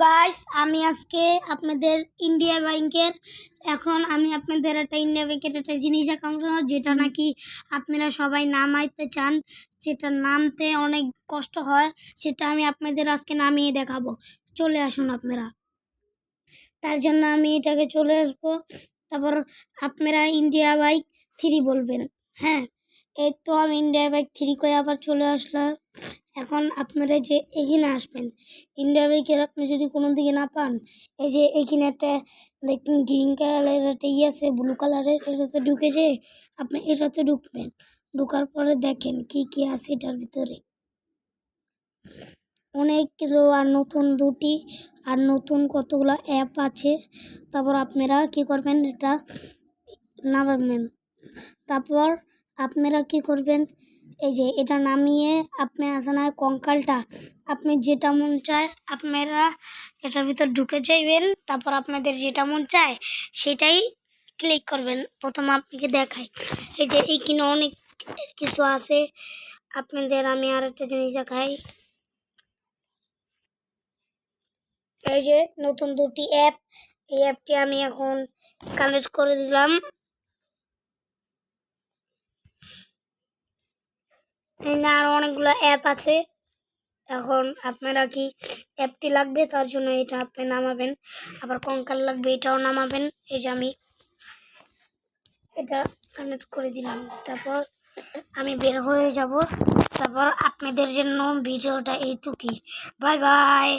Guys, আমি আজকে আপনাদের ইন্ডিয়া ব্যাংকের আমি আপনাদের একটা ইন্ডিয়া ব্যাংকের একটা জিনিস দেখাবো, যেটা নাকি আপনারা সবাই নামাইতে চান, যেটা নামতে অনেক কষ্ট হয়, সেটা আমি আপনাদের আজকে নামিয়ে দেখাবো। চলে আসুন আপনারা। তার জন্য আমি এটাকে চলে আসবো। তারপর আপনারা ইন্ডিয়া বাইক 3 বলবেন। হ্যাঁ, এই তো আমি ইন্ডিয়া বাইক 3 করে আবার চলে আসলাম। এখন আপনারা যে এখানে আসবেন, ইন্ডিয়া বাইকের আপনি যদি কোনো দিকে না পান, এই যে এখানে একটা দেখুন গ্রিন কালারের একটা আছে, ব্লু কালারের, এটাতে ঢুকে যে আপনি এটাতে ঢুকবেন। ঢোকার পরে দেখেন কি কি আছে এটার ভিতরে। অনেক কিছু, আর নতুন আর নতুন কতগুলো অ্যাপ আছে। তারপর আপনারা কি করবেন, এটা নামাবেন। তারপর আপনারা কি করবেন, এই যে এটা নামিয়ে আপনি আছে না কঙ্কালটা, আপনি যেটা মন চায় আপনারা এটার ভিতর ঢুকে যাইবেন। তারপর আপনাদের যেটা মন চায় সেটাই ক্লিক করবেন। প্রথমে আপনাকে দেখাই, এই যে এইখানে অনেক কিছু আছে। আপনাদের আমি আর একটা জিনিস দেখাই, এই যে নতুন 2টি অ্যাপ, এই অ্যাপটি আমি এখন কানেক্ট করে দিলাম। আর অনেকগুলো অ্যাপ আছে। এখন আপনারা কি অ্যাপটি লাগবে, তার জন্য এটা আপনি নামাবেন। আবার কঙ্কাল লাগবে, এটাও নামাবেন। এই যে আমি এটা কানেক্ট করে দিলাম। তারপর আমি বের হয়ে যাব। তারপর আপনাদের জন্য ভিডিওটা এইটুকুই। Bye bye.